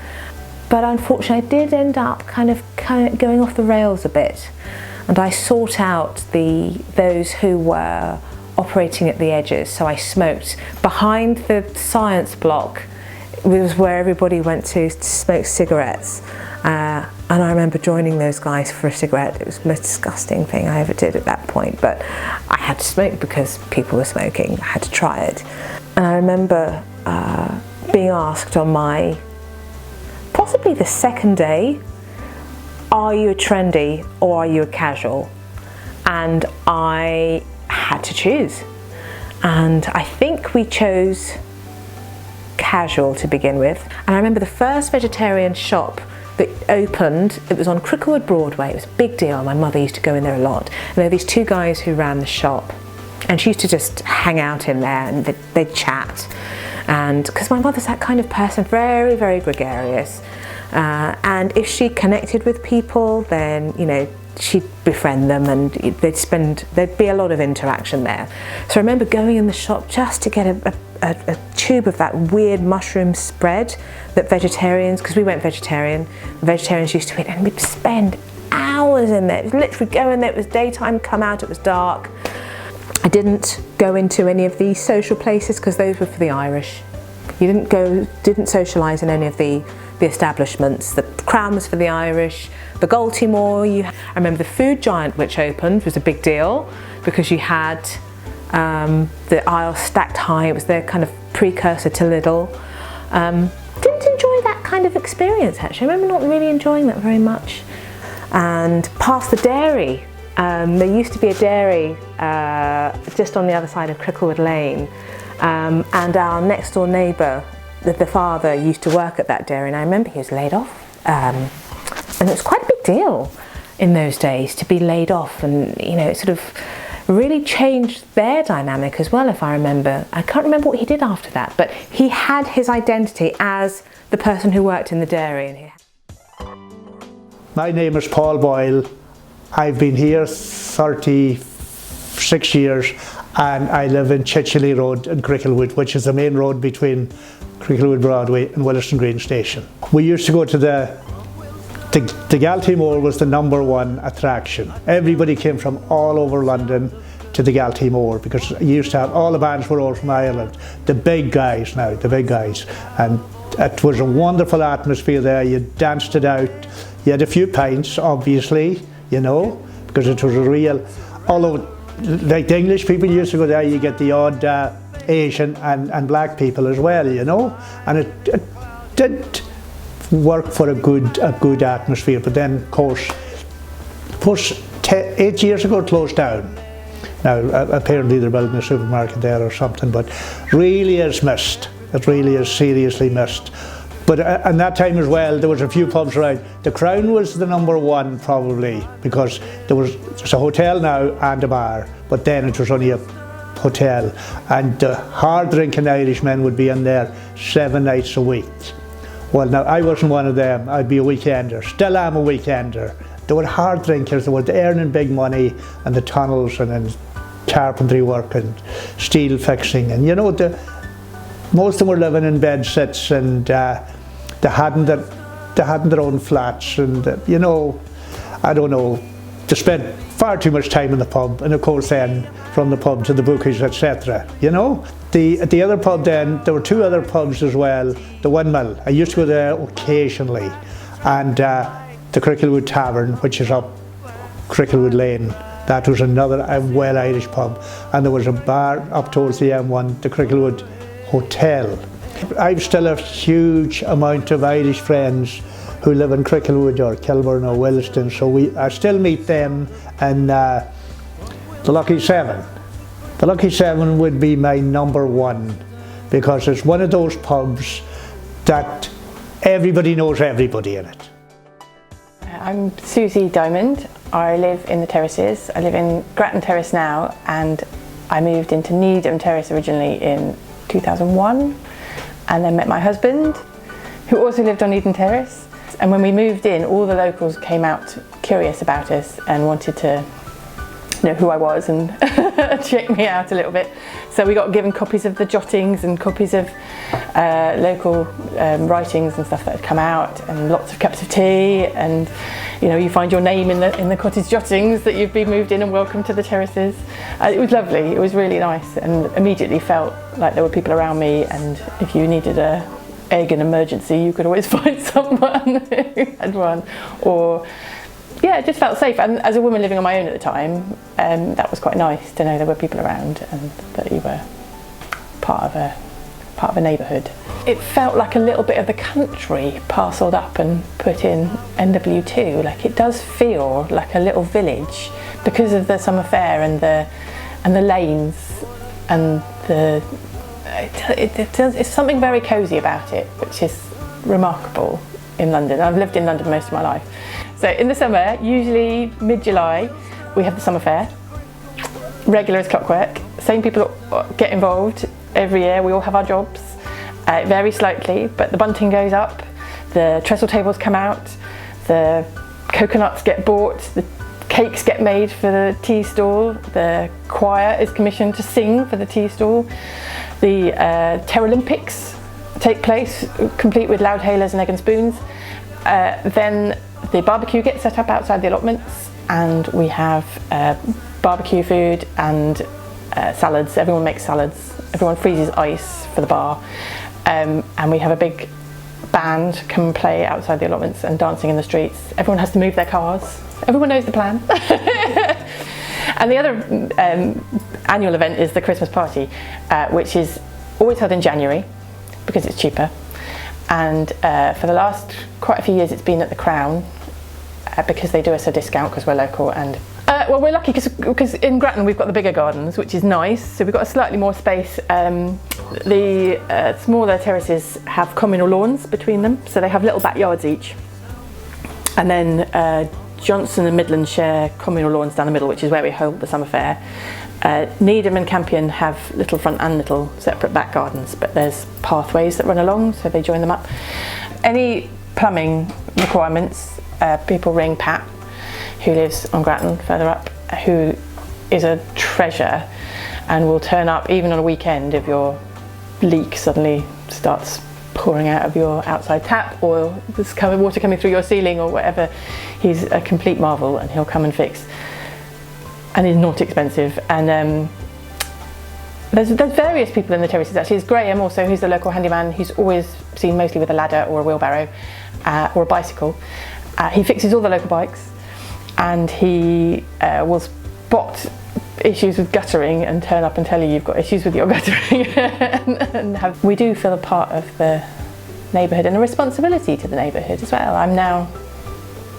but unfortunately I did end up kind of going off the rails a bit, and I sought out those who were operating at the edges. So I smoked behind the science block was where everybody went to smoke cigarettes. And I remember joining those guys for a cigarette. It was the most disgusting thing I ever did at that point, but I had to smoke because people were smoking. I had to try it. And I remember being asked on my, possibly the second day, are you a trendy or are you a casual? And I had to choose. And I think we chose casual to begin with. And I remember the first vegetarian shop that opened, it was on Cricklewood Broadway. It was a big deal. My mother used to go in there a lot. And there were these two guys who ran the shop. And she used to just hang out in there and they'd chat. And because my mother's that kind of person, very, very gregarious. And if she connected with people, then, you know, she'd befriend them and there'd be a lot of interaction there. So I remember going in the shop just to get a tube of that weird mushroom spread that vegetarians, because we went vegetarian, vegetarians used to eat, and we'd spend hours in there. It was literally go in there, it was daytime, come out, it was dark. I didn't go into any of the social places because those were for the Irish. You didn't socialise in any of the establishments. The Crown was for the Irish, the Galtimore. I remember the Food Giant, which opened, was a big deal because you had the aisles stacked high. It was their kind of precursor to Lidl. Didn't enjoy that kind of experience actually. I remember not really enjoying that very much. And past the dairy, there used to be a dairy just on the other side of Cricklewood Lane, and our next door neighbour, the father, used to work at that dairy, and I remember he was laid off, and it was quite a big deal in those days to be laid off, and you know, it sort of really changed their dynamic as well, if I remember. I can't remember what he did after that, but he had his identity as the person who worked in the dairy. My name is Paul Boyle. I've been here 36 years and I live in Chicheley Road in Cricklewood, which is the main road between Cricklewood Broadway and Williston Green Station. We used to go to the Galtimore was the #1 attraction. Everybody came from all over London to the Galtimore because you used to have, all the bands were all from Ireland. The big guys now, the big guys. And it was a wonderful atmosphere there. You danced it out. You had a few pints, obviously, you know, because it was a real, although like the English people used to go there, you get the odd Asian and black people as well, you know, and it did work for a good atmosphere. But then, of course 8 years ago it closed down. Now apparently they're building a supermarket there or something, but really is missed. It really is seriously missed. But at that time as well, there was a few pubs around. The Crown was the #1 probably, because there's a hotel now and a bar, but then it was only a hotel. And the hard drinking Irishmen would be in there 7 nights a week. Well, now I wasn't one of them. I'd be a weekender. Still am a weekender. They were hard drinkers. They were earning big money in the tunnels and in carpentry work and steel fixing. And you know, most of them were living in bed sits, and they hadn't their own flats, and you know, I don't know, they spent far too much time in the pub, and of course then from the pub to the bookies, etc. You know, the other pub then, there were 2 other pubs as well. The Windmill, I used to go there occasionally, and the Cricklewood Tavern, which is up Cricklewood Lane. That was another well Irish pub, and there was a bar up towards the M1, the Cricklewood Hotel. I've still a huge amount of Irish friends who live in Cricklewood or Kilburn or Williston, so I still meet them in the Lucky 7. The Lucky 7 would be my #1 because it's one of those pubs that everybody knows everybody in it. I'm Susie Diamond. I live in the Terraces. I live in Grattan Terrace now, and I moved into Needham Terrace originally in 2001, and then met my husband, who also lived on Needham Terrace. And when we moved in, all the locals came out curious about us and wanted to know who I was and check me out a little bit. So we got given copies of the jottings and copies of local writings and stuff that had come out, and lots of cups of tea, and you know, you find your name in the cottage jottings that you've been moved in and welcome to the Terraces. It was lovely. It was really nice, and immediately felt like there were people around me, and if you needed a egg an emergency, you could always find someone who had one. Or yeah, it just felt safe. And as a woman living on my own at the time, that was quite nice to know there were people around and that you were part of a neighbourhood. It felt like a little bit of the country parcelled up and put in NW2. Like, it does feel like a little village because of the summer fair and the lanes and it's something very cosy about it, which is remarkable in London. I've lived in London most of my life. So in the summer, usually mid-July, we have the summer fair, regular as clockwork. Same people get involved every year. We all have our jobs. It varies slightly, but the bunting goes up, the trestle tables come out, the coconuts get bought, the cakes get made for the tea stall, the choir is commissioned to sing for the tea stall, the Terralympics take place, complete with loudhailers and egg and spoons. Then the barbecue gets set up outside the allotments, and we have barbecue food and salads. Everyone makes salads, everyone freezes ice for the bar. And we have a big band come and play outside the allotments and dancing in the streets. Everyone has to move their cars. Everyone knows the plan. And the other annual event is the Christmas party, which is always held in January because it's cheaper. And for the last quite a few years it's been at the Crown because they do us a discount because we're local. And well, we're lucky because in Grattan we've got the bigger gardens, which is nice. So we've got a slightly more space. The smaller terraces have communal lawns between them, so they have little backyards each. And then Johnson and Midland share communal lawns down the middle, which is where we hold the summer fair. Needham and Campion have little front and little separate back gardens, but there's pathways that run along, so they join them up. Any plumbing requirements, people ring Pat, who lives on Grattan further up, who is a treasure and will turn up even on a weekend if your leak suddenly starts pouring out of your outside tap, or there's water coming through your ceiling or whatever. He's a complete marvel and he'll come and fix. And he's not expensive. And there's various people in the terraces actually. There's Graham also, who's the local handyman, who's always seen mostly with a ladder or a wheelbarrow or a bicycle. He fixes all the local bikes, and he will spot issues with guttering and turn up and tell you you've got issues with your guttering. We do feel a part of the neighbourhood and a responsibility to the neighbourhood as well. I'm now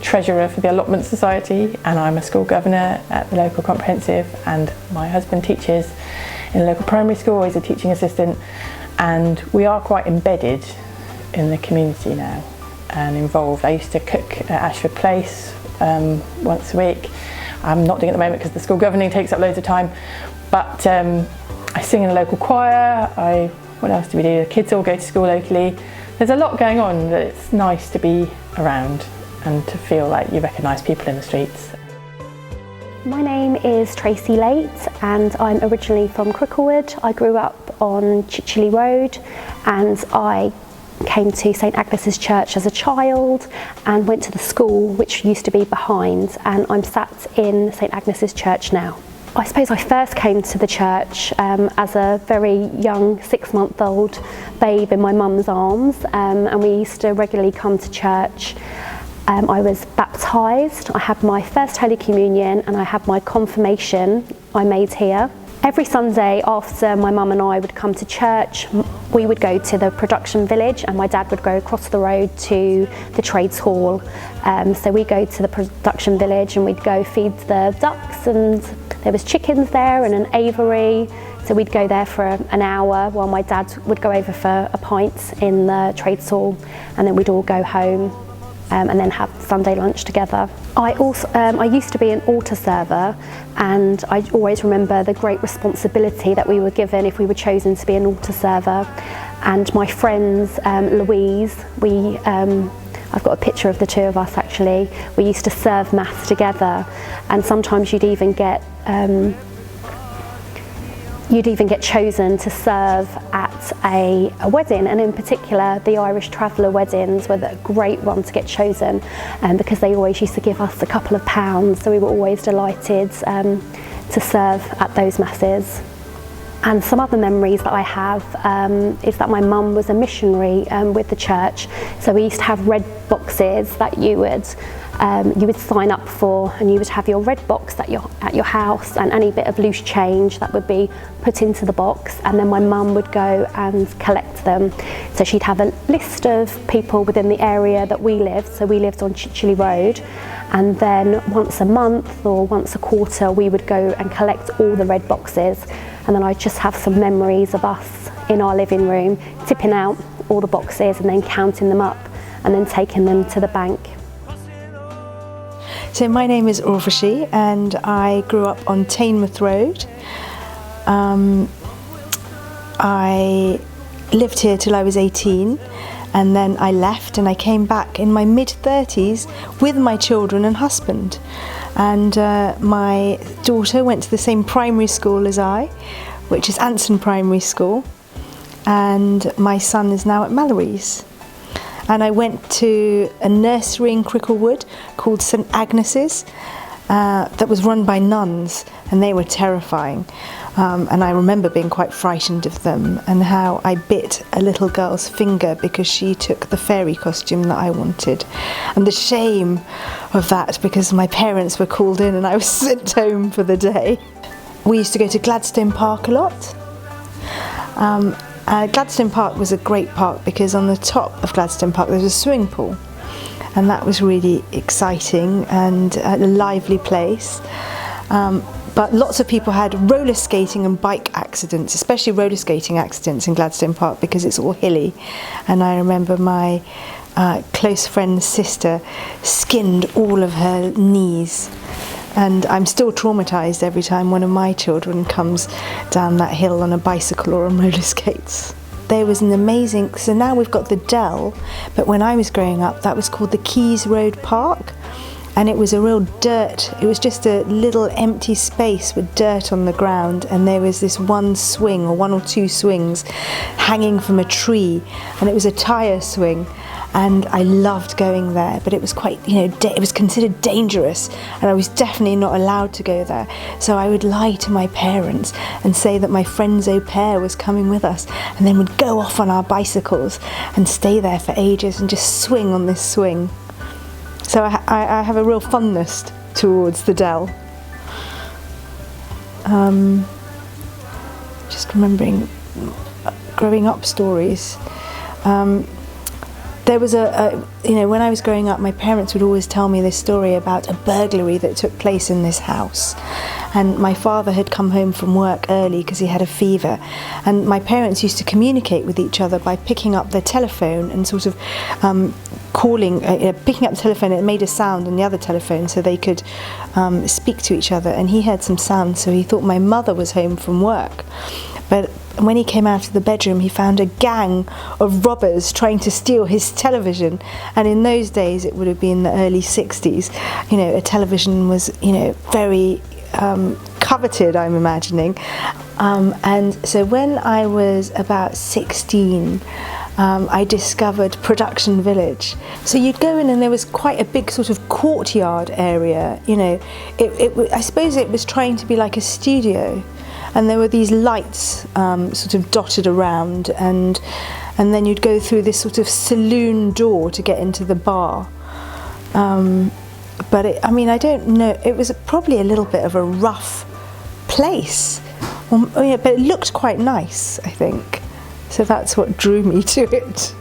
treasurer for the Allotment Society, and I'm a school governor at the local comprehensive, and my husband teaches in a local primary school. He's a teaching assistant, and we are quite embedded in the community now and involved. I used to cook at Ashford Place once a week. I'm not doing it at the moment because the school governing takes up loads of time, but I sing in a local choir. What else do we do? The kids all go to school locally. There's a lot going on that it's nice to be around and to feel like you recognise people in the streets. My name is Tracy Late and I'm originally from Cricklewood. I grew up on Chicheley Road and I came to St Agnes's Church as a child and went to the school which used to be behind, and I'm sat in St Agnes's Church now. I suppose I first came to the church as a very young 6-month-old babe in my mum's arms, and we used to regularly come to church. I was baptised, I had my first Holy Communion and I had my confirmation I made here. Every Sunday after my mum and I would come to church, we would go to the production village and my dad would go across the road to the trades hall. So we'd go to the production village and we'd go feed the ducks, and there was chickens there and an aviary. So we'd go there for an hour while my dad would go over for a pint in the trades hall, and then we'd all go home and then have Sunday lunch together. I used to be an altar server, and I always remember the great responsibility that we were given if we were chosen to be an altar server. And my friends, Louise, I've got a picture of the two of us actually. We used to serve mass together, and sometimes you'd even get chosen to serve at a wedding, and in particular the Irish Traveller weddings were the great one to get chosen, because they always used to give us a couple of pounds, so we were always delighted to serve at those masses. And some other memories that I have is that my mum was a missionary with the church, so we used to have red boxes that you would sign up for, and you would have your red box at your house, and any bit of loose change that would be put into the box, and then my mum would go and collect them. So she'd have a list of people within the area that we lived, so we lived on Chichiley Road, and then once a month or once a quarter we would go and collect all the red boxes. And then I just have some memories of us in our living room tipping out all the boxes and then counting them up and then taking them to the bank. So my name is Urvashi and I grew up on Teignmouth Road. I lived here till I was 18, and then I left and I came back in my mid-30s with my children and husband. And my daughter went to the same primary school as I, which is Anson Primary School, and my son is now at Mallory's. And I went to a nursery in Cricklewood called St Agnes's that was run by nuns, and they were terrifying. And I remember being quite frightened of them, and how I bit a little girl's finger because she took the fairy costume that I wanted. And the shame of that, because my parents were called in and I was sent home for the day. We used to go to Gladstone Park a lot. Gladstone Park was a great park because on the top of Gladstone Park there was a swimming pool, and that was really exciting and a lively place. But lots of people had roller skating and bike accidents, especially roller skating accidents in Gladstone Park because it's all hilly. And I remember my close friend's sister skinned all of her knees. And I'm still traumatised every time one of my children comes down that hill on a bicycle or on roller skates. There was an amazing, so now we've got the Dell, but when I was growing up that was called the Keys Road Park. And it was a real dirt, it was just a little empty space with dirt on the ground, and there was this one swing or one or two swings hanging from a tree, and it was a tyre swing, and I loved going there, but it was quite, it was considered dangerous, and I was definitely not allowed to go there. So I would lie to my parents and say that my friend's au pair was coming with us, and then we'd go off on our bicycles and stay there for ages and just swing on this swing. So I have a real fondness towards the Dell. Just remembering growing up stories. There was when I was growing up, my parents would always tell me this story about a burglary that took place in this house. And my father had come home from work early because he had a fever. And my parents used to communicate with each other by picking up their telephone and sort of picking up the telephone, it made a sound on the other telephone so they could speak to each other. And he heard some sound, so he thought my mother was home from work. But when he came out of the bedroom, he found a gang of robbers trying to steal his television. And in those days, it would have been the early 60s, a television was, very coveted, I'm imagining. And so when I was about 16, I discovered Production Village. So you'd go in and there was quite a big sort of courtyard area, I suppose it was trying to be like a studio. And there were these lights sort of dotted around, and then you'd go through this sort of saloon door to get into the bar. But I don't know, it was probably a little bit of a rough place, but it looked quite nice, I think. So that's what drew me to it.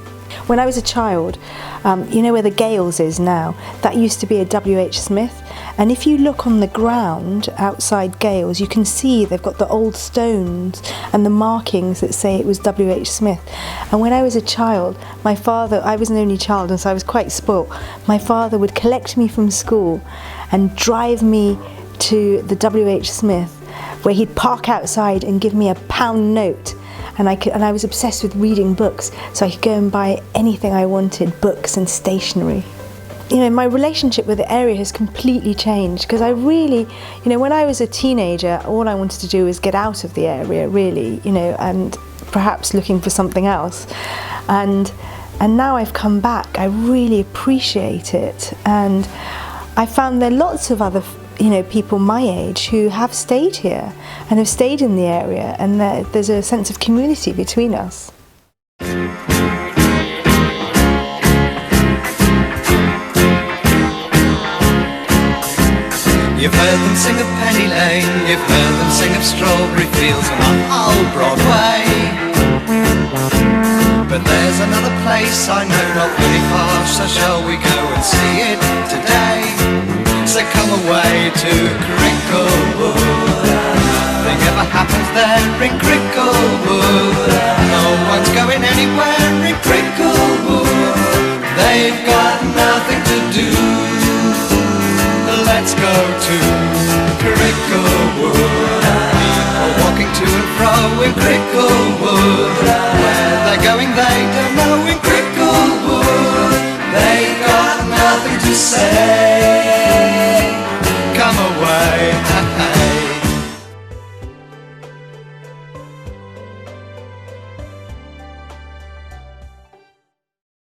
When I was a child, where the Gales is now, that used to be a W.H. Smith. And if you look on the ground outside Gales, you can see they've got the old stones and the markings that say it was W.H. Smith. And when I was a child, my father, I was an only child and so I was quite spoilt, my father would collect me from school and drive me to the W.H. Smith, where he'd park outside and give me a £1 note. And I was obsessed with reading books, so I could go and buy anything I wanted, books and stationery. My relationship with the area has completely changed, because I really, when I was a teenager, all I wanted to do was get out of the area, really, and perhaps looking for something else. And now I've come back, I really appreciate it. And I found there are lots of other people my age who have stayed here and have stayed in the area, and there's a sense of community between us. You've heard them sing of Penny Lane, you've heard them sing of strawberry fields and on old Broadway. But there's another place I know not very far, so shall we go and see it today? So come away to Cricklewood. Nothing ever happens there in Cricklewood. No one's going anywhere in Cricklewood. They've got nothing to do. Let's go to Cricklewood. People walking to and fro in Cricklewood. Where they're going they don't know in Cricklewood. They've got nothing to say.